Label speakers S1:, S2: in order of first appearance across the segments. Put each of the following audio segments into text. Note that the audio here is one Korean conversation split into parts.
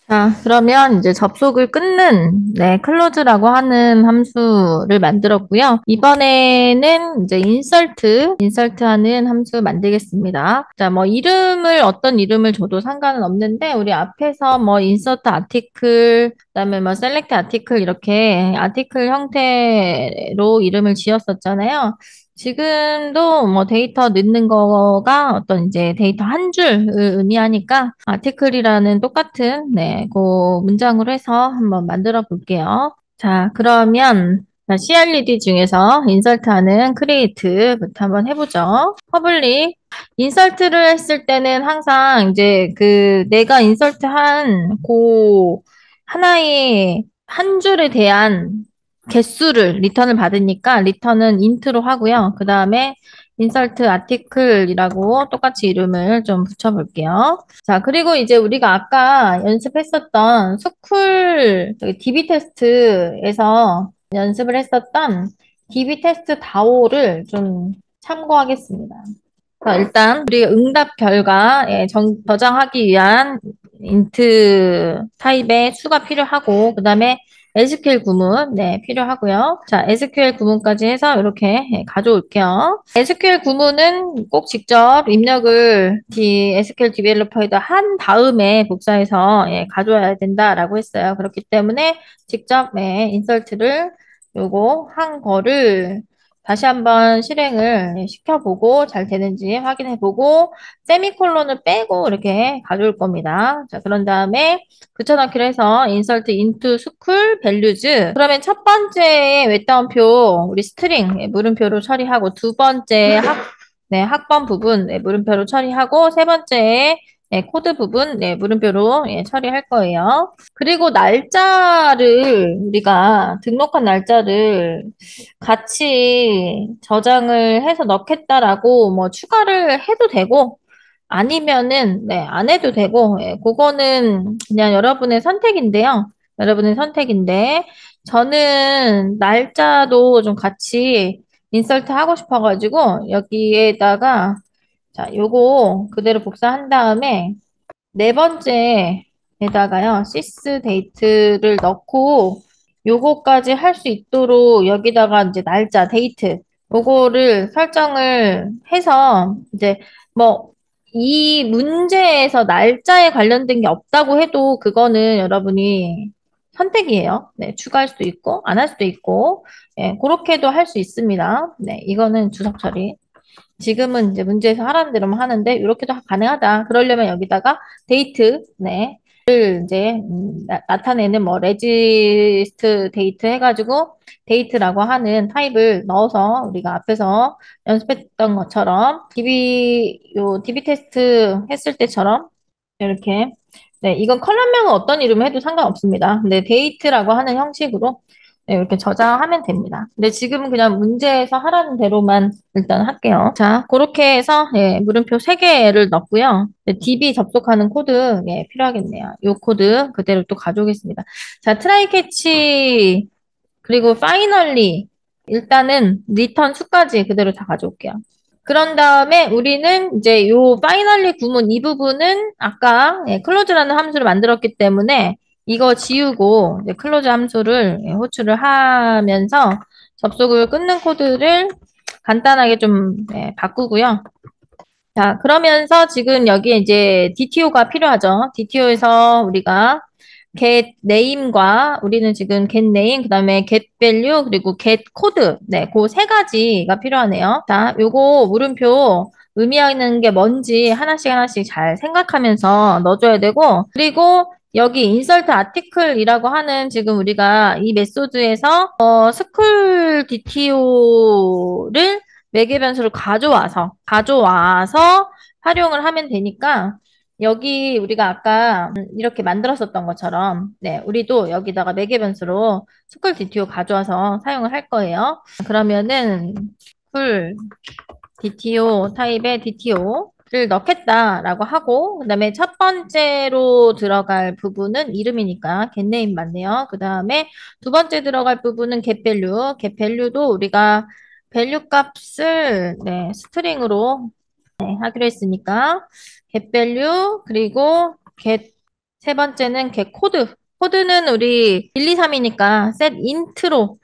S1: 자, 그러면 이제 접속을 끊는, 클로즈라고 하는 함수를 만들었고요. 이번에는 이제 인설트 하는 함수 만들겠습니다. 자, 뭐, 어떤 이름을 줘도 상관은 없는데, 우리 앞에서 뭐, 인서트 아티클, 그다음에 뭐, 셀렉트 아티클, 이렇게 아티클 형태로 이름을 지었었잖아요. 지금도 뭐 데이터 넣는 거가 어떤 이제 데이터 한 줄을 의미하니까 아티클이라는 똑같은 그 문장으로 해서 한번 만들어 볼게요. 자, 그러면 CRED 중에서 인설트하는 크리에이트부터 한번 해보죠. 퍼블릭 인설트를 했을 때는 항상 이제 그 내가 인설트한 그 하나의 한 줄에 대한 개수를 리턴을 받으니까 리턴은 인트로 하고요. 그 다음에 인설트 아티클이라고 똑같이 이름을 좀 붙여볼게요. 자, 그리고 이제 우리가 아까 연습했었던 스쿨 DB 테스트에서 연습을 했었던 DB 테스트 다오를 좀 참고하겠습니다. 자, 일단 우리가 응답 결과에 저장하기 위한 인트 타입의 수가 필요하고 그다음에 SQL 구문 필요하고요. 자, SQL 구문까지 해서 이렇게 가져올게요. SQL 구문은 꼭 직접 입력을 SQL 디벨로퍼에다 한 다음에 복사해서 가져와야 된다라고 했어요. 그렇기 때문에 직접 인설트를 요거 한 거를 다시 한번 실행을 시켜보고 잘 되는지 확인해보고 세미콜론을 빼고 이렇게 가져올 겁니다. 자, 그런 다음에 붙여넣기로 해서 insert into school values. 그러면 첫 번째 외다운표 우리 스트링 물음표로 처리하고 두 번째 학번 부분 물음표로 처리하고 세 번째 코드 부분 물음표로 처리할 거예요. 그리고 날짜를 우리가 등록한 날짜를 같이 저장을 해서 넣겠다라고 뭐 추가를 해도 되고 아니면은 안 해도 되고 그거는 그냥 여러분의 선택인데요. 여러분의 선택인데 저는 날짜도 좀 같이 인설트 하고 싶어가지고 여기에다가 자 요거 그대로 복사한 다음에 네 번째에다가요, 시스 데이트를 넣고 요거까지 할 수 있도록 여기다가 이제 날짜, 데이트, 요거를 설정을 해서 이제 뭐 이 문제에서 날짜에 관련된 게 없다고 해도 그거는 여러분이 선택이에요. 네, 추가할 수도 있고 안 할 수도 있고 그렇게도 할 수 있습니다. 네, 이거는 주석 처리. 지금은 이제 문제에서 하라는 대로만 하는데 이렇게도 가능하다. 그러려면 여기다가 데이트, 를 이제 나타내는 뭐 레지스트 데이트 해가지고 데이트라고 하는 타입을 넣어서 우리가 앞에서 연습했던 것처럼 DB 테스트 했을 때처럼 이렇게 이건 컬럼명은 어떤 이름을 해도 상관없습니다. 근데 데이트라고 하는 형식으로 이렇게 저장하면 됩니다. 근데 지금은 그냥 문제에서 하라는 대로만 일단 할게요. 자, 그렇게 해서 물음표 3개를 넣었고요. DB 접속하는 코드 필요하겠네요. 이 코드 그대로 또 가져오겠습니다. 자, 트라이 캐치 그리고 파이널리 일단은 리턴 수까지 그대로 다 가져올게요. 그런 다음에 우리는 이제 요 파이널리 구문 이 부분은 아까 클로즈라는 함수를 만들었기 때문에 이거 지우고 이제 클로즈 함수를 호출을 하면서 접속을 끊는 코드를 간단하게 좀 바꾸고요. 자, 그러면서 지금 여기에 이제 DTO가 필요하죠. DTO에서 우리가 get name과 우리는 지금 get name, 그다음에 get value, 그리고 get code. 그 세 가지가 필요하네요. 자, 요거 물음표 의미하는 게 뭔지 하나씩 하나씩 잘 생각하면서 넣어줘야 되고, 그리고 여기 insert article이라고 하는 지금 우리가 이 메소드에서 스쿨 DTO를 매개 변수를 가져와서 활용을 하면 되니까 여기 우리가 아까 이렇게 만들었었던 것처럼 우리도 여기다가 매개 변수로 스쿨 DTO 가져와서 사용을 할 거예요. 그러면은 스쿨 DTO 타입의 DTO를 넣겠다라고 하고 그다음에 첫 번째로 들어갈 부분은 이름이니까 getName 맞네요. 그다음에 두 번째 들어갈 부분은 getValue. getValue도 우리가 밸류 값을 스트링으로 하기로 했으니까 getValue 그리고 get 세 번째는 get 코드. 코드는 우리 1, 2, 3이니까 set int로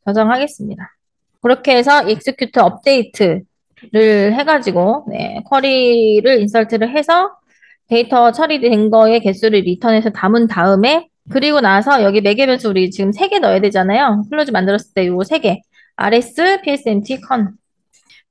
S1: 저장하겠습니다. 그렇게 해서 execute update를 해가지고 네, 쿼리를 인설트를 해서 데이터 처리된 거의 개수를 리턴해서 담은 다음에 그리고 나서 여기 매개 변수 우리 지금 3개 넣어야 되잖아요. 클로즈 만들었을 때 요거 3개. rs, psmt, con.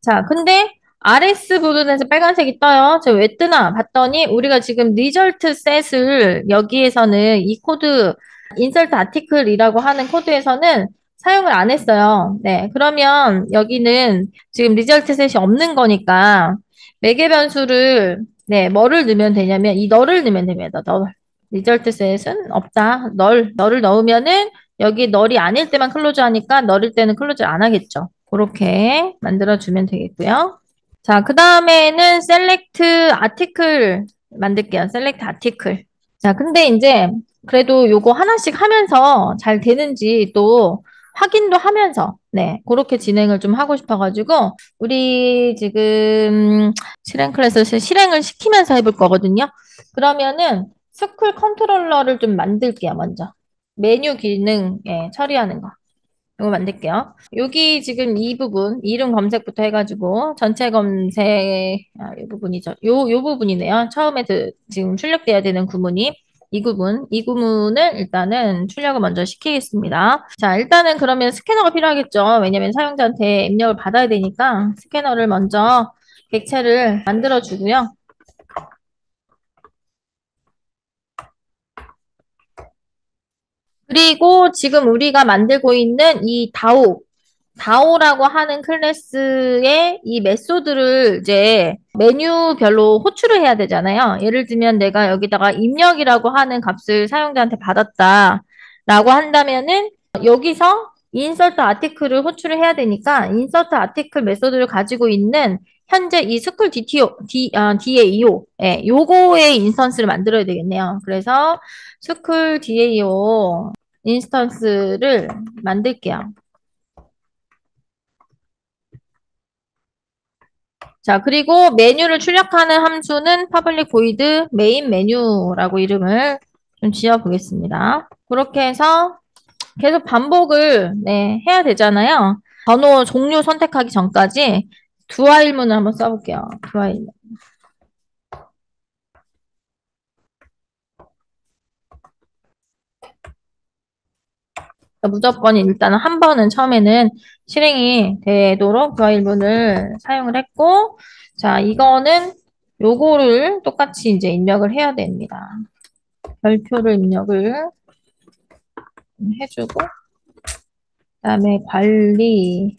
S1: 자, 근데 RS 부분에서 빨간색이 떠요. 저 왜 뜨나 봤더니 우리가 지금 result set을 여기에서는 이 코드 insert article이라고 하는 코드에서는 사용을 안 했어요. 네, 그러면 여기는 지금 result set이 없는 거니까 매개 변수를 네, 뭐를 넣으면 되냐면 이 널을 넣으면 됩니다. 널. result set은 없다. 널을 넣으면은 여기 널이 아닐 때만 클로즈 하니까 널일 때는 클로즈 안 하겠죠. 그렇게 만들어주면 되겠고요. 자, 그 다음에는 select article 만들게요. select article. 자, 근데 이제 그래도 요거 하나씩 하면서 잘 되는지 또 확인도 하면서 네, 그렇게 진행을 좀 하고 싶어가지고 우리 지금 실행 클래스 실행을 시키면서 해볼 거거든요. 그러면은 스쿨 컨트롤러를 좀 만들게요, 먼저. 메뉴 기능 처리하는 거. 이거 만들게요. 여기 지금 이 부분, 이름 검색부터 해가지고, 전체 검색, 이 부분이죠. 요 부분이네요. 처음에 지금 출력돼야 되는 구문이 이 구문을 일단은 출력을 먼저 시키겠습니다. 자, 일단은 그러면 스캐너가 필요하겠죠. 왜냐면 사용자한테 입력을 받아야 되니까 스캐너를 먼저 객체를 만들어 주고요. 그리고 지금 우리가 만들고 있는 이 다오라고 하는 클래스의 이 메소드를 이제 메뉴별로 호출을 해야 되잖아요. 예를 들면 내가 여기다가 입력이라고 하는 값을 사용자한테 받았다라고 한다면은 여기서 인서트 아티클을 호출을 해야 되니까 인서트 아티클 메소드를 가지고 있는 현재 이 스쿨 DAO, 요거의 인스턴스를 만들어야 되겠네요. 그래서 스쿨 DAO 인스턴스를 만들게요. 자, 그리고 메뉴를 출력하는 함수는 public void main 메뉴라고 이름을 좀 지어 보겠습니다. 그렇게 해서 계속 반복을 네, 해야 되잖아요. 번호 종류 선택하기 전까지 두 화일문을 한번 써볼게요. 두 화일문. 무조건 일단은 한 번은 처음에는 실행이 되도록 두 화일문을 사용을 했고, 자, 이거는 요거를 똑같이 이제 입력을 해야 됩니다. 별표를 입력을 해주고, 그다음에 관리,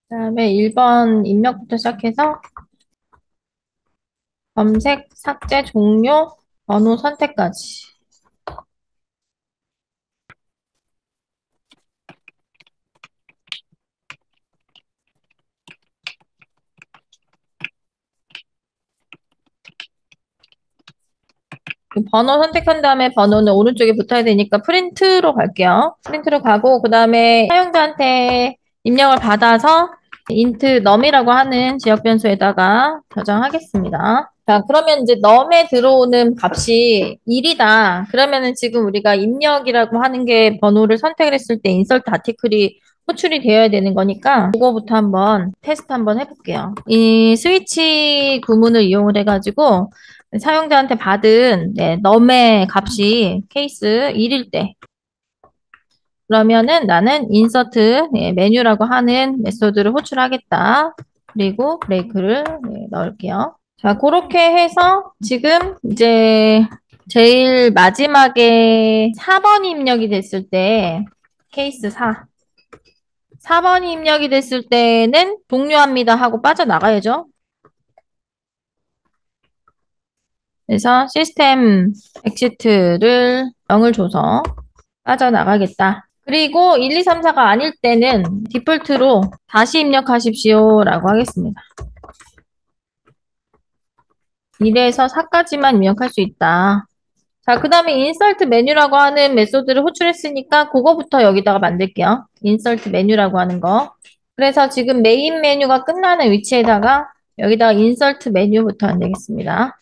S1: 그다음에 1번 입력부터 시작해서 검색, 삭제, 종료, 번호 선택까지. 그 번호 선택한 다음에 번호는 오른쪽에 붙어야 되니까 프린트로 갈게요. 프린트로 가고 그다음에 사용자한테 입력을 받아서 int num이라고 하는 지역 변수에다가 저장하겠습니다. 자, 그러면 이제 num에 들어오는 값이 1이다. 그러면은 지금 우리가 입력이라고 하는 게 번호를 선택을 했을 때 insert article이 호출이 되어야 되는 거니까 그거부터 한번 테스트 한번 해볼게요. 이 스위치 구문을 이용을 해가지고 사용자한테 받은 num의 값이 케이스 1일 때 그러면은 나는 insert 메뉴라고 하는 메소드를 호출하겠다. 그리고 브레이크를 넣을게요. 자, 그렇게 해서 지금 이제 제일 마지막에 4번 입력이 됐을 때 케이스 4. 4번이 입력이 됐을 때는 종료합니다 하고 빠져나가야죠. 그래서 시스템 엑시트를 0을 줘서 빠져나가겠다. 그리고 1, 2, 3, 4가 아닐 때는 디폴트로 다시 입력하십시오 라고 하겠습니다. 1에서 4까지만 입력할 수 있다. 자, 그 다음에 인설트 메뉴라고 하는 메소드를 호출했으니까 그거부터 여기다가 만들게요. 인설트 메뉴라고 하는 거. 그래서 지금 메인 메뉴가 끝나는 위치에다가 여기다가 인설트 메뉴부터 만들겠습니다.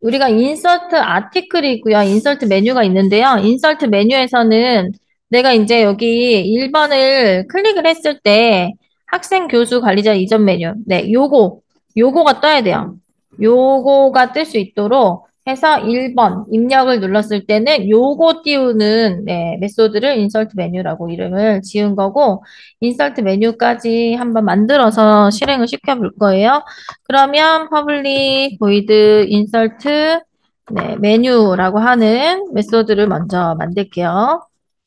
S1: 우리가 인서트 아티클이고요. 인서트 메뉴가 있는데요. 인서트 메뉴에서는 내가 이제 여기 1번을 클릭을 했을 때 학생 교수 관리자 이전 메뉴. 네, 요거가 떠야 돼요. 요거가 뜰 수 있도록 해서 1번 입력을 눌렀을 때는 요거 띄우는 네, 메소드를 인서트 메뉴라고 이름을 지은 거고 인서트 메뉴까지 한번 만들어서 실행을 시켜 볼 거예요. 그러면 public void insert 네, 메뉴라고 하는 메소드를 먼저 만들게요.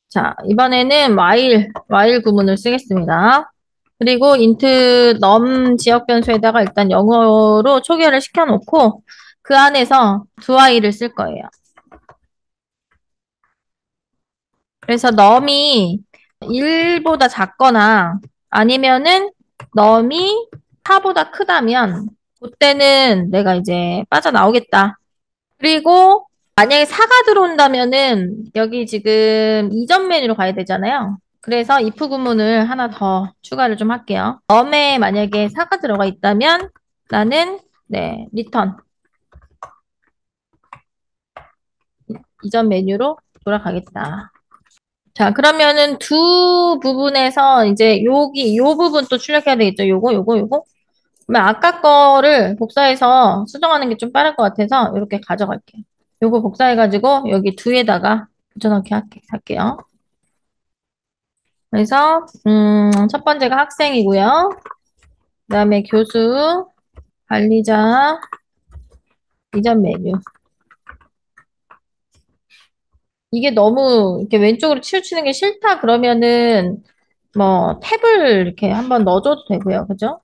S1: 자, 이번에는 while 구문을 쓰겠습니다. 그리고 int num 지역 변수에다가 일단 영어로 초기화를 시켜놓고 그 안에서 do이를 쓸 거예요. 그래서 num이 1보다 작거나 아니면은 num이 4보다 크다면 그때는 내가 이제 빠져나오겠다. 그리고 만약에 4가 들어온다면은 여기 지금 이전 메뉴로 가야 되잖아요. 그래서 if 구문을 하나 더 추가를 좀 할게요. num에 만약에 4가 들어가 있다면 나는 네, return 이전 메뉴로 돌아가겠다. 자, 그러면은 두 부분에서 이제 요 부분 또 출력해야 되겠죠. 요거. 그러면 아까 거를 복사해서 수정하는 게 좀 빠를 것 같아서 이렇게 가져갈게요. 요거 복사해가지고 여기 두에다가 붙여넣기 할게요. 그래서 첫 번째가 학생이고요. 그 다음에 교수, 관리자, 이전 메뉴. 이게 너무 이렇게 왼쪽으로 치우치는 게 싫다 그러면은 뭐 탭을 이렇게 한번 넣어줘도 되고요. 그죠?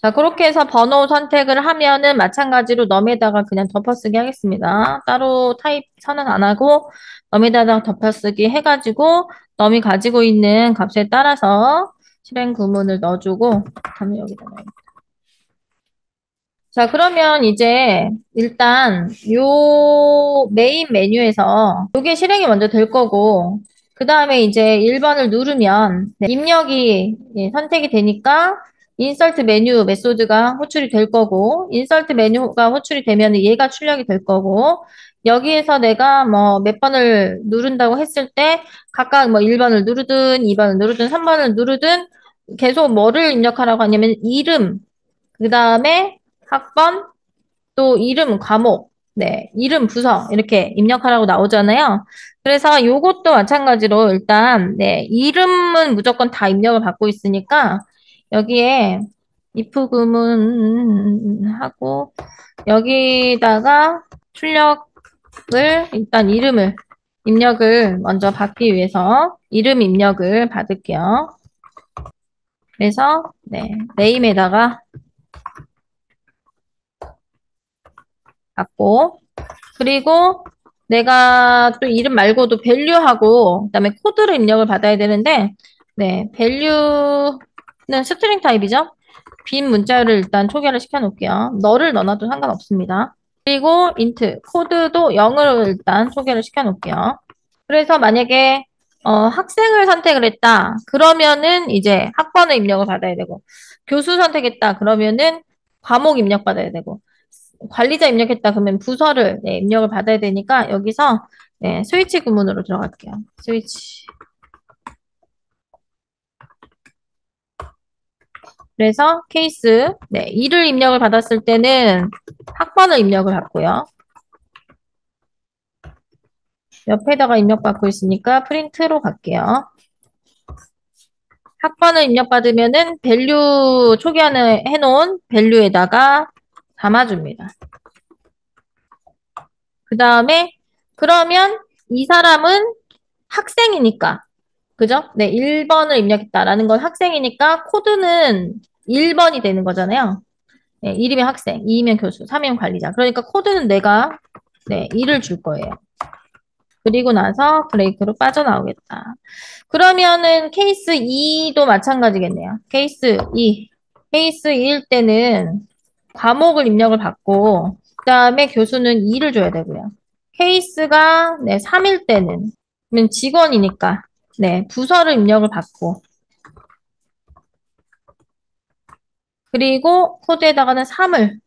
S1: 자, 그렇게 해서 번호 선택을 하면은 마찬가지로 넘에다가 그냥 덮어쓰기 하겠습니다. 따로 타입 선언 안 하고 넘에다가 덮어쓰기 해가지고 넘이 가지고 있는 값에 따라서 실행 구문을 넣어주고 그다음에 여기다 넣어요. 자, 그러면 이제 일단 요 메인 메뉴에서 요게 실행이 먼저 될 거고 그 다음에 이제 1번을 누르면 네, 입력이 예, 선택이 되니까 인서트 메뉴 메소드가 호출이 될 거고 인서트 메뉴가 호출이 되면 얘가 출력이 될 거고 여기에서 내가 뭐 몇 번을 누른다고 했을 때 각각 뭐 1번을 누르든 2번을 누르든 3번을 누르든 계속 뭐를 입력하라고 하냐면 이름 그 다음에 학번, 또 이름 과목, 네, 이름 부서 이렇게 입력하라고 나오잖아요. 그래서 요것도 마찬가지로 일단 네, 이름은 무조건 다 입력을 받고 있으니까 여기에 if 구문하고 여기다가 출력을 일단 이름을 입력을 먼저 받기 위해서 이름 입력을 받을게요. 그래서 네, name에다가 받고 그리고 내가 또 이름 말고도 value하고 그다음에 코드를 입력을 받아야 되는데 네, value는 스트링 타입이죠. 빈 문자를 일단 초기화를 시켜 놓을게요. 너를 넣어놔도 상관없습니다. 그리고 int 코드도 0으로 일단 초기화를 시켜 놓을게요. 그래서 만약에 학생을 선택을 했다. 그러면은 이제 학번을 입력을 받아야 되고 교수 선택했다. 그러면은 과목 입력 받아야 되고 관리자 입력했다 그러면 부서를 네, 입력을 받아야 되니까 여기서 네, 스위치 구문으로 들어갈게요. 스위치. 그래서 케이스 네, 이를 입력을 받았을 때는 학번을 입력을 받고요. 옆에다가 입력받고 있으니까 프린트로 갈게요. 학번을 입력받으면은 밸류 초기화는 해놓은 밸류에다가 담아줍니다. 그 다음에 그러면 이 사람은 학생이니까 그죠? 네, 1번을 입력했다라는 건 학생이니까 코드는 1번이 되는 거잖아요. 네, 1이면 학생, 2이면 교수, 3이면 관리자. 그러니까 코드는 내가 네, 1을 줄 거예요. 그리고 나서 브레이크로 빠져나오겠다. 그러면은 케이스 2도 마찬가지겠네요. 케이스 2. 케이스 2일 때는 과목을 입력을 받고, 그 다음에 교수는 2를 줘야 되고요. 케이스가, 네, 3일 때는, 그러면 직원이니까, 네, 부서를 입력을 받고, 그리고 코드에다가는 3을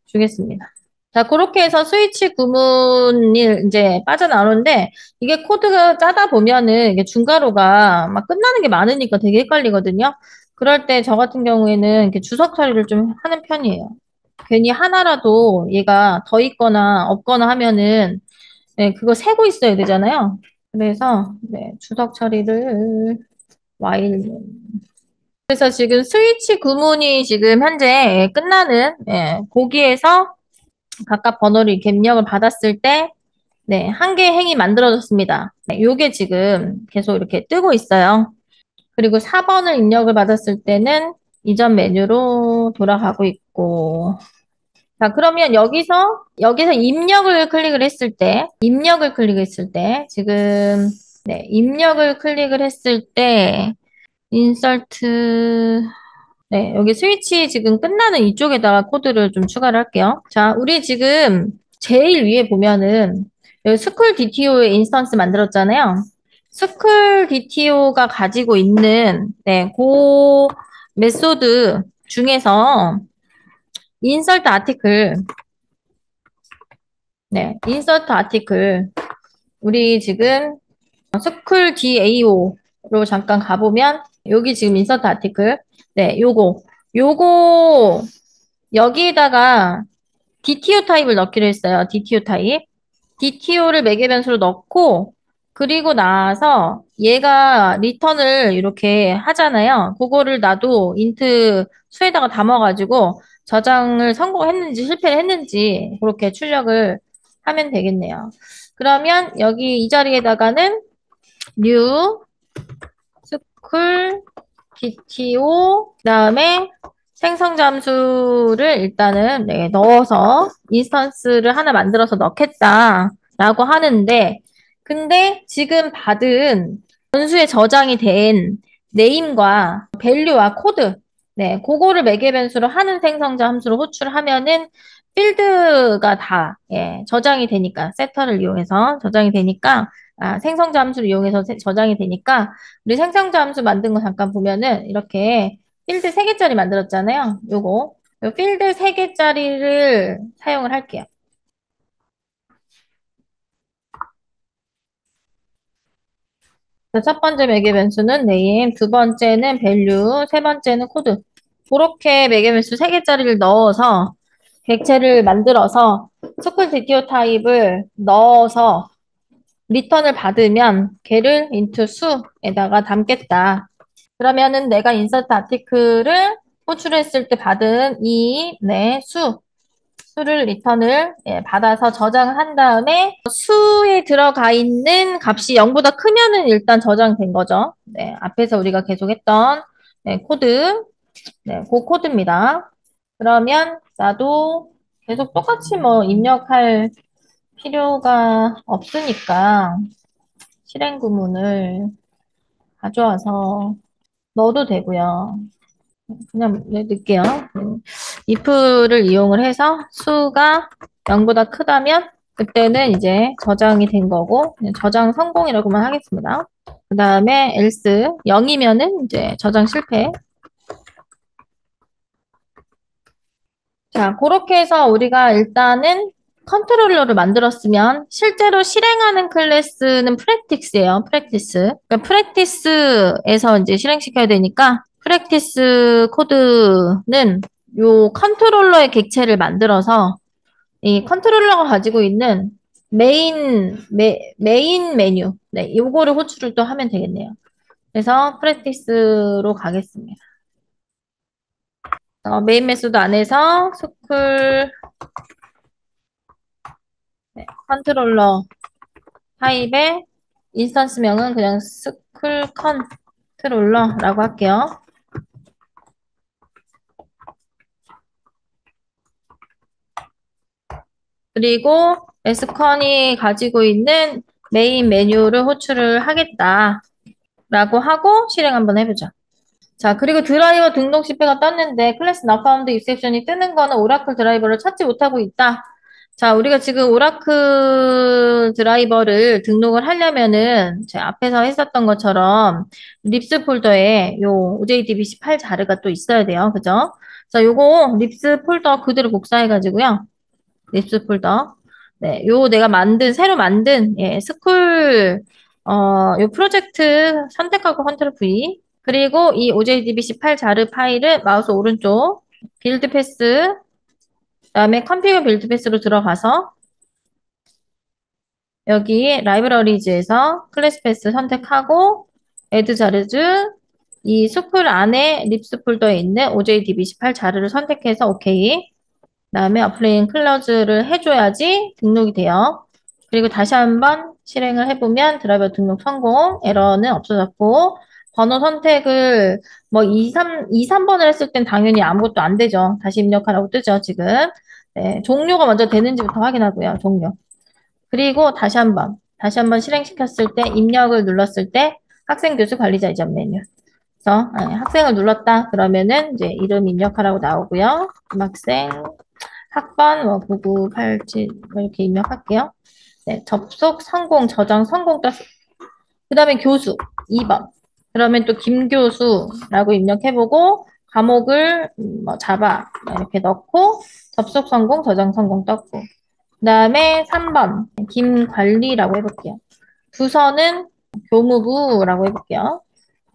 S1: 주겠습니다. 자, 그렇게 해서 스위치 구문이 이제 빠져나오는데, 이게 코드가 짜다 보면은 이게 중괄호가 막 끝나는 게 많으니까 되게 헷갈리거든요. 그럴 때 저 같은 경우에는 이렇게 주석 처리를 좀 하는 편이에요. 괜히 하나라도 얘가 더 있거나 없거나 하면은, 네, 그거 세고 있어야 되잖아요. 그래서, 네, 주석 처리를 while. 그래서 지금 스위치 구문이 지금 현재 끝나는, 거기에서 각각 번호를 이렇게 입력을 받았을 때, 네, 한 개의 행이 만들어졌습니다. 네, 요게 지금 계속 이렇게 뜨고 있어요. 그리고 4번을 입력을 받았을 때는 이전 메뉴로 돌아가고 있고. 자, 그러면 여기서 입력을 클릭했을 때, 지금, 네, 입력을 클릭을 했을 때, 인설트, 네, 여기 스위치 지금 끝나는 이쪽에다가 코드를 좀 추가를 할게요. 자, 우리 지금 제일 위에 보면은 여기 스쿨 DTO의 인스턴스 만들었잖아요. 스쿨 DTO가 가지고 있는 그 메소드 중에서 인서트 아티클, 인서트 아티클 우리 지금 스쿨 DAO로 잠깐 가보면 여기 지금 인서트 아티클 요거 여기에다가 DTO 타입을 넣기로 했어요. DTO 타입. DTO를 매개 변수로 넣고, 그리고 나서 얘가 리턴을 이렇게 하잖아요. 그거를 나도 인트 수에다가 담아가지고 저장을 성공했는지 실패를 했는지 그렇게 출력을 하면 되겠네요. 그러면 여기 이 자리에다가는 new 스쿨 DTO 그다음에 생성 잠수를 일단은 넣어서 인스턴스를 하나 만들어서 넣겠다라고 하는데 근데 지금 받은 변수에 저장이 된 네임과 밸류와 코드 그거를 매개 변수로 하는 생성자 함수로 호출하면은 필드가 다 저장이 되니까 세터를 이용해서 저장이 되니까 생성자 함수를 이용해서 저장이 되니까 우리 생성자 함수 만든 거 잠깐 보면은 이렇게 필드 3개짜리 만들었잖아요. 요 필드 3개짜리를 사용을 할게요. 첫 번째 매개 변수는 name, 두 번째는 value, 세 번째는 코드. 그렇게 매개 변수 3개짜리를 넣어서 객체를 만들어서 스쿨 DTO 타입을 넣어서 리턴을 받으면 걔를 into 수에다가 담겠다. 그러면은 내가 인서트 아티클을 호출했을 때 받은 수를 리턴을 받아서 저장을 한 다음에 수에 들어가 있는 값이 0보다 크면은 일단 저장된 거죠. 네, 앞에서 우리가 계속 했던 코드, 그 코드입니다. 그러면 나도 계속 똑같이 뭐 입력할 필요가 없으니까 실행 구문을 가져와서 넣어도 되고요. 그냥 넣을게요. if를 이용을 해서 수가 0보다 크다면 그때는 이제 저장이 된 거고 저장 성공이라고만 하겠습니다. 그 다음에 else 0이면은 이제 저장 실패. 자, 그렇게 해서 우리가 일단은 컨트롤러를 만들었으면 실제로 실행하는 클래스는 프랙티스예요. 프랙티스. 그러니까 프랙티스에서 이제 실행시켜야 되니까 프랙티스 코드는 요 컨트롤러의 객체를 만들어서 이 컨트롤러가 가지고 있는 메인 메뉴. 요거를 호출을 또 하면 되겠네요. 그래서 프랙티스로 가겠습니다. 메인 메소드 안에서 스쿨 컨트롤러 타입의 인스턴스명은 그냥 스쿨 컨트롤러라고 할게요. 그리고 에스컨이 가지고 있는 메인 메뉴를 호출을 하겠다라고 하고 실행 한번 해보죠. 자, 그리고 드라이버 등록 실패가 떴는데 클래스 not found exception이 뜨는 거는 오라클 드라이버를 찾지 못하고 있다. 자, 우리가 지금 오라클 드라이버를 등록을 하려면은 제가 앞에서 했었던 것처럼 립스 폴더에 요 OJDBC 파일 자료가 또 있어야 돼요. 그죠? 자, 요거 립스 폴더 그대로 복사해가지고요. 립스 폴더. 네, 요 내가 새로 만든, 예, 스쿨, 요 프로젝트 선택하고 컨트롤 V. 그리고 이 OJDBC 파일 자르 파일을 마우스 오른쪽, 빌드 패스, 그다음에 컴피그 빌드 패스로 들어가서 여기 라이브러리즈에서 클래스 패스 선택하고 애드 자르즈 이 스쿨 안에 립스 폴더에 있는 OJDBC 파일 자르를 선택해서 오케이. 그다음에 어플레인 클로즈를 해줘야지 등록이 돼요. 그리고 다시 한번 실행을 해보면 드라이버 등록 성공, 에러는 없어졌고 번호 선택을 뭐 3번을 했을 땐 당연히 아무것도 안 되죠. 다시 입력하라고 뜨죠, 지금. 네, 종료가 먼저 되는지부터 확인하고요, 종료. 그리고 다시 한번 실행시켰을 때 입력을 눌렀을 때 학생 교수 관리자 이전 메뉴. 그래서 학생을 눌렀다 그러면은 이제 이름 입력하라고 나오고요. 학생 학번 뭐 9987 이렇게 입력할게요. 네, 접속 성공, 저장 성공 떴. 그다음에 교수 2번. 그러면 또 김교수라고 입력해보고 과목을 뭐 자바 이렇게 넣고 접속 성공, 저장 성공 떴고. 그다음에 3번 김관리라고 해볼게요. 부서는 교무부라고 해볼게요.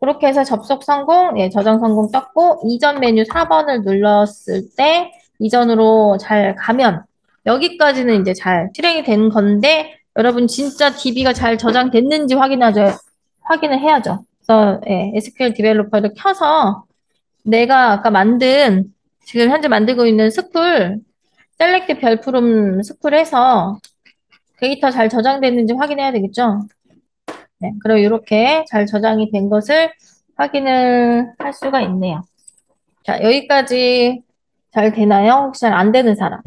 S1: 그렇게 해서 접속 성공, 예, 저장 성공 떴고, 이전 메뉴 4번을 눌렀을 때, 이전으로 잘 가면, 여기까지는 이제 잘 실행이 된 건데, 여러분 진짜 DB가 잘 저장됐는지 확인을 해야죠. 그래서, 예, SQL 디벨로퍼를 켜서, 내가 아까 지금 현재 만들고 있는 셀렉트 별프롬 스쿨에서 데이터 잘 저장됐는지 확인해야 되겠죠? 네, 그럼 이렇게 잘 저장이 된 것을 확인을 할 수가 있네요. 자, 여기까지 잘 되나요? 혹시 잘 안 되는 사람?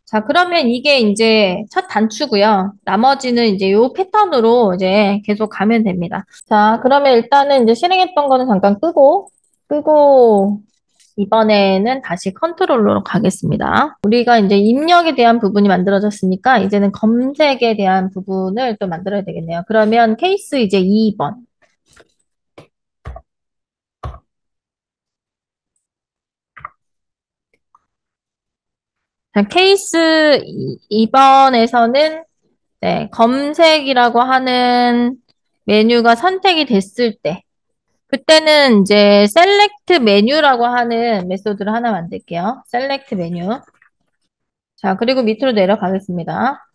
S1: 자, 그러면 이게 이제 첫 단추고요. 나머지는 이제 요 패턴으로 이제 계속 가면 됩니다. 자, 그러면 일단은 이제 실행했던 거는 잠깐 끄고 이번에는 다시 컨트롤러로 가겠습니다. 우리가 이제 입력에 대한 부분이 만들어졌으니까 이제는 검색에 대한 부분을 또 만들어야 되겠네요. 그러면 케이스 이제 2번. 자, 케이스 2번에서는 네, 검색이라고 하는 메뉴가 선택이 됐을 때 그때는 이제 셀렉트 메뉴라고 하는 메소드를 하나 만들게요. 셀렉트 메뉴. 자, 그리고 밑으로 내려가겠습니다.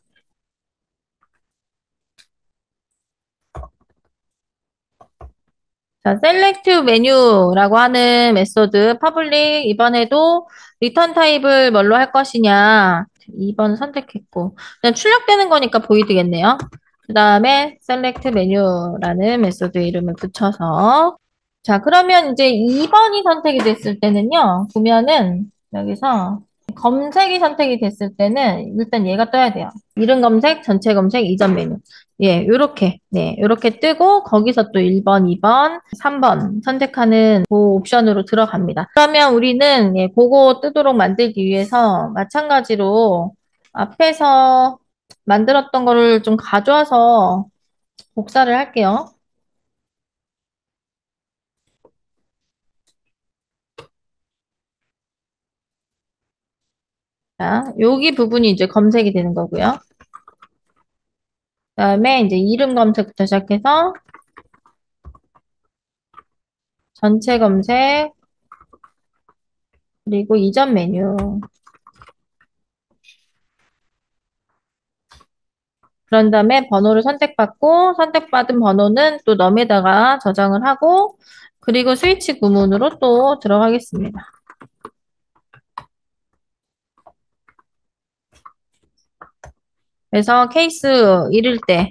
S1: 자, 셀렉트 메뉴라고 하는 메소드 퍼블릭 이번에도 리턴 타입을 뭘로 할 것이냐 2번 선택했고 그냥 출력되는 거니까 보이드겠네요. 그 다음에 셀렉트 메뉴라는 메소드 이름을 붙여서 자, 그러면 이제 2번이 선택이 됐을 때는요. 보면은 여기서 검색이 선택이 됐을 때는 일단 얘가 떠야 돼요. 이름 검색, 전체 검색, 이전 메뉴. 예, 요렇게. 네, 요렇게 뜨고 거기서 또 1번, 2번, 3번 선택하는 그 옵션으로 들어갑니다. 그러면 우리는 예, 그거 뜨도록 만들기 위해서 마찬가지로 앞에서 만들었던 거를 좀 가져와서 복사를 할게요. 자, 여기 부분이 이제 검색이 되는 거고요. 그다음에 이제 이름 검색부터 시작해서 전체 검색 그리고 이전 메뉴. 그런 다음에 번호를 선택받고 선택받은 번호는 또 넘에다가 저장을 하고 그리고 스위치 구문으로 또 들어가겠습니다. 그래서 케이스 1일 때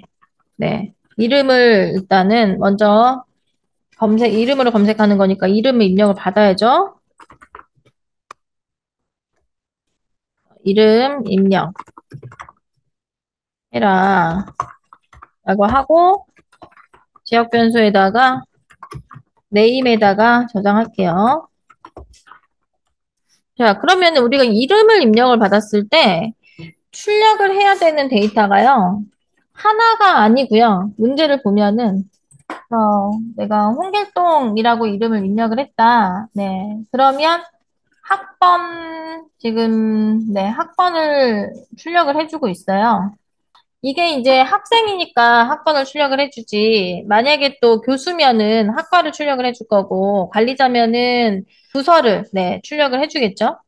S1: 네, 이름을 일단은 먼저 이름으로 검색하는 거니까 이름을 입력을 받아야죠. 이름 입력 해라 라고 하고 지역 변수에다가 네임에다가 저장할게요. 자, 그러면 우리가 이름을 입력을 받았을 때 출력을 해야 되는 데이터가요. 하나가 아니고요. 문제를 보면은 내가 홍길동이라고 이름을 입력을 했다. 네. 그러면 학번 지금 네, 학번을 출력을 해주고 있어요. 이게 이제 학생이니까 학번을 출력을 해주지. 만약에 또 교수면은 학과를 출력을 해줄 거고, 관리자면은 부서를, 네, 출력을 해주겠죠.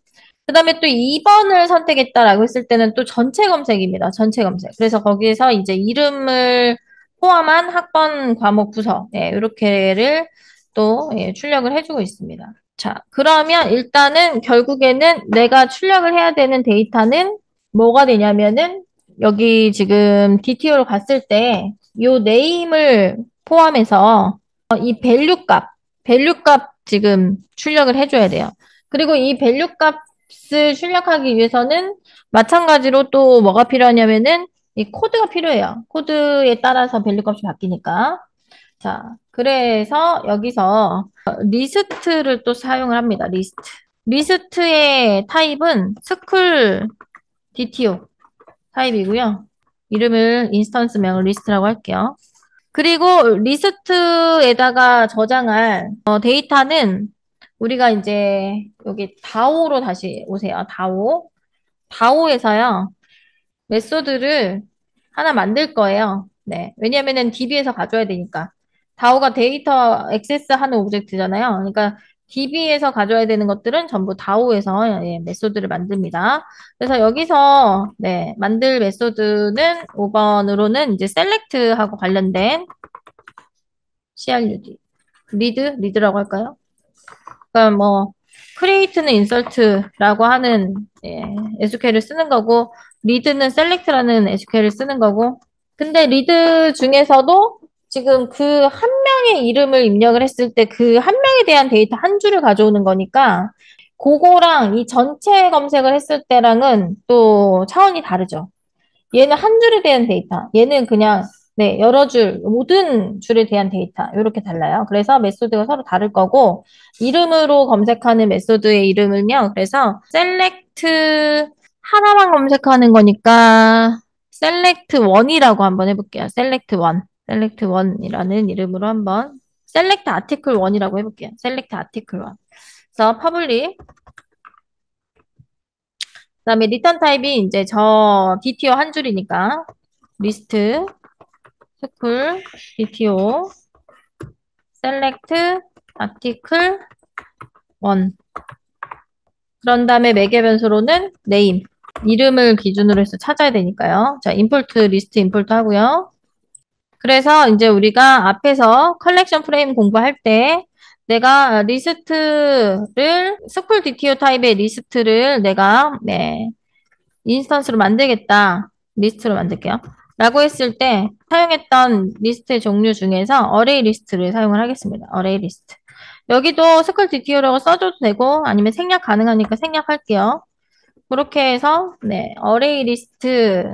S1: 그 다음에 또 2번을 선택했다라고 했을 때는 또 전체 검색입니다. 전체 검색. 그래서 거기에서 이제 이름을 포함한 학번, 과목, 부서, 네, 이렇게를 또 예, 출력을 해주고 있습니다. 자, 그러면 일단은 결국에는 내가 출력을 해야 되는 데이터는 뭐가 되냐면은 여기 지금 DTO로 갔을 때 요 네임을 포함해서 이 밸류 값 지금 출력을 해줘야 돼요. 그리고 이 밸류 값을 출력하기 위해서는 마찬가지로 또 뭐가 필요하냐면은 이 코드가 필요해요. 코드에 따라서 밸류 값이 바뀌니까. 자, 그래서 여기서 리스트를 또 사용을 합니다. 리스트. 리스트의 타입은 스쿨 DTO 타입이고요. 이름을 인스턴스명을 리스트라고 할게요. 그리고 리스트에다가 저장할 데이터는 우리가 이제 여기 다오로 다시 오세요. 다오. 다오에서요. 메소드를 하나 만들 거예요. 네. 왜냐면은 DB에서 가져야 되니까. 다오가 데이터 액세스하는 오브젝트잖아요. 그러니까 DB에서 가져야 되는 것들은 전부 다오에서 예, 메소드를 만듭니다. 그래서 여기서 네, 만들 메소드는 5번으로는 이제 select하고 관련된 CRUD. 리드라고 할까요? 그러니까 뭐 create는 insert라고 하는 예, SQL을 쓰는 거고 read는 select라는 SQL을 쓰는 거고 근데 리드 중에서도 지금 그 한 명의 이름을 입력을 했을 때 그 한 명에 대한 데이터 한 줄을 가져오는 거니까 그거랑 이 전체 검색을 했을 때랑은 또 차원이 다르죠. 얘는 한 줄에 대한 데이터. 얘는 그냥 네, 여러 줄, 모든 줄에 대한 데이터. 이렇게 달라요. 그래서 메소드가 서로 다를 거고, 이름으로 검색하는 메소드의 이름은요. 그래서 select 하나만 검색하는 거니까 select one이라고 한번 해볼게요. select one. select one이라는 이름으로 한번 select article one이라고 해볼게요. select article one. 그래서 public 그다음에 리턴 타입이 이제 저 DTO 한 줄이니까 리스트 스쿨 DTO select article 1 그런 다음에 매개 변수로는 name 이름을 기준으로 해서 찾아야 되니까요. 자, import 리스트 import 하고요. 그래서 이제 우리가 앞에서 컬렉션 프레임 공부할 때 내가 리스트를 스쿨 DTO 타입의 리스트를 내가 네, 인스턴스로 만들겠다. 리스트로 만들게요. 라고 했을 때 사용했던 리스트 종류 중에서 어레이 리스트를 사용을 하겠습니다. 어레이 리스트. 여기도 스쿨 DTO라고 써줘도 되고 아니면 생략 가능하니까 생략할게요. 그렇게 해서 네, 어레이 리스트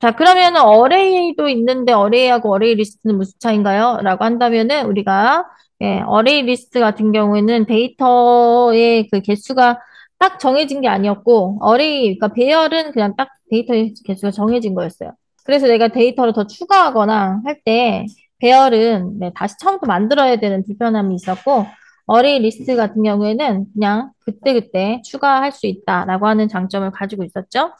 S1: 자, 그러면은 어레이도 있는데 어레이하고 어레이 리스트는 무슨 차이인가요? 라고 한다면은 우리가 예, 어레이 리스트 같은 경우에는 데이터의 그 개수가 딱 정해진 게 아니었고 어레이 그러니까 배열은 그냥 딱 데이터의 개수가 정해진 거였어요. 그래서 내가 데이터를 더 추가하거나 할 때 배열은 네, 다시 처음부터 만들어야 되는 불편함이 있었고 어레이 리스트 같은 경우에는 그냥 그때그때 추가할 수 있다라고 하는 장점을 가지고 있었죠.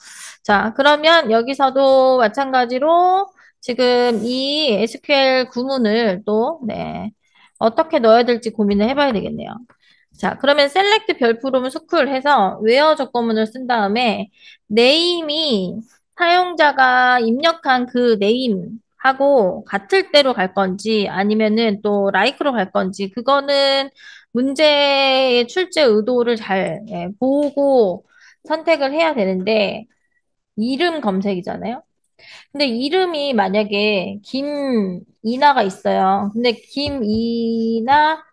S1: 자, 그러면 여기서도 마찬가지로 지금 이 SQL 구문을 또, 네, 어떻게 넣어야 될지 고민을 해봐야 되겠네요. 자, 그러면 select 별표로는 스쿨 해서 where 조건문을 쓴 다음에 name이 사용자가 입력한 그 name하고 같을 때로 갈 건지 아니면은 또 like로 갈 건지 그거는 문제의 출제 의도를 잘 예, 보고 선택을 해야 되는데 이름 검색이잖아요. 근데 이름이 만약에 김이나가 있어요. 근데 김이나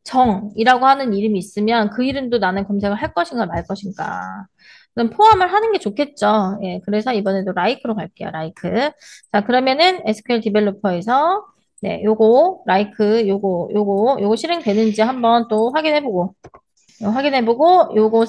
S1: 정이라고 하는 이름이 있으면 그 이름도 나는 검색을 할 것인가 말 것인가. 그럼 포함을 하는 게 좋겠죠. 예, 그래서 이번에도 like로 갈게요. like. 자, 그러면은 SQL 디벨로퍼에서 네, 요거 실행되는지 한번 또 확인해보고, 요거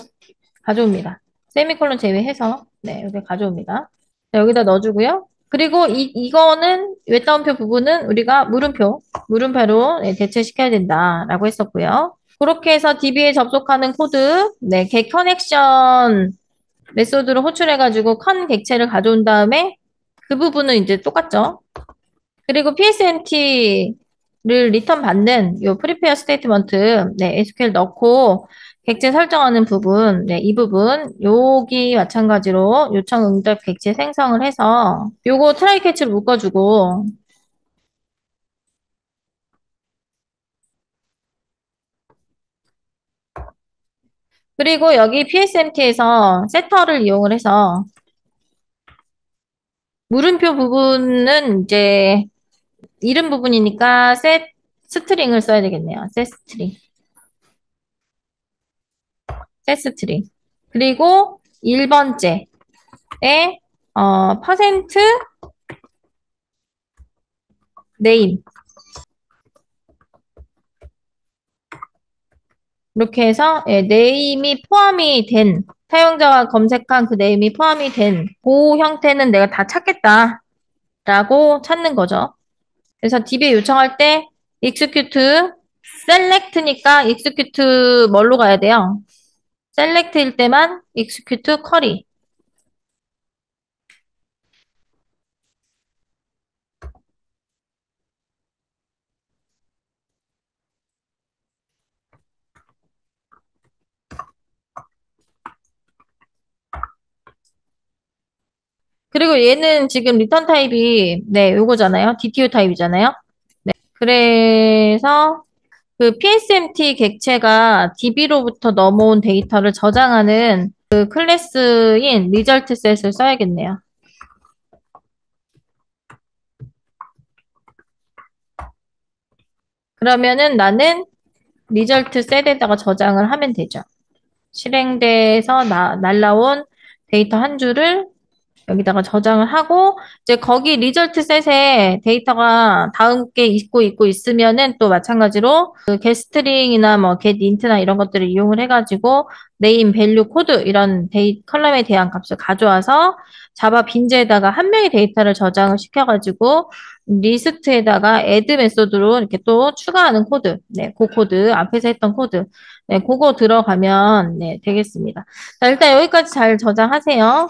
S1: 가져옵니다. 세미콜론 제외해서, 네, 여기 가져옵니다. 자, 여기다 넣어주고요. 그리고 이거는 외따옴표 부분은 우리가 물음표로 네, 대체시켜야 된다라고 했었고요. 그렇게 해서 DB에 접속하는 코드, 네, get 커넥션 메소드로 호출해가지고 컨 객체를 가져온 다음에 그 부분은 이제 똑같죠. 그리고 PSMT를 리턴 받는 요 프리페어 스테이트먼트, 네, SQL 넣고 객체 설정하는 부분, 네, 이 부분, 여기 마찬가지로 요청 응답 객체 생성을 해서 요거 트라이 캐치를 묶어주고 그리고 여기 PSMT에서 세터를 이용을 해서 물음표 부분은 이제 이름 부분이니까 set 스트링을 써야 되겠네요. set 스트링. 그리고 1번째에 퍼센트 네임 이렇게 해서 예, 네임이 포함이 된 사용자가 검색한 그 네임이 포함이 된 그 형태는 내가 다 찾겠다라고 찾는 거죠. 그래서 DB에 요청할 때 execute select니까 execute 뭘로 가야 돼요? select일 때만 execute query. 그리고 얘는 지금 리턴 타입이 네, 요거잖아요. DTO 타입이잖아요. 그래서 그 PSMT 객체가 DB로부터 넘어온 데이터를 저장하는 그 클래스인 리절트 셋을 써야겠네요. 그러면은 나는 리절트 셋에다가 저장을 하면 되죠. 실행돼서 날라온 데이터 한 줄을 여기다가 저장을 하고 이제 거기 리절트 셋에 데이터가 다음 게 있고 있으면은 또 마찬가지로 그 getString이나 뭐 getInt나 이런 것들을 이용을 해가지고 name, value, code 이런 컬럼에 대한 값을 가져와서 자바 빈즈에다가 한 명의 데이터를 저장을 시켜가지고 리스트에다가 add 메소드로 이렇게 또 추가하는 코드, 네, 그 코드 앞에서 했던 코드, 네, 그거 들어가면 네 되겠습니다. 자, 일단 여기까지 잘 저장하세요.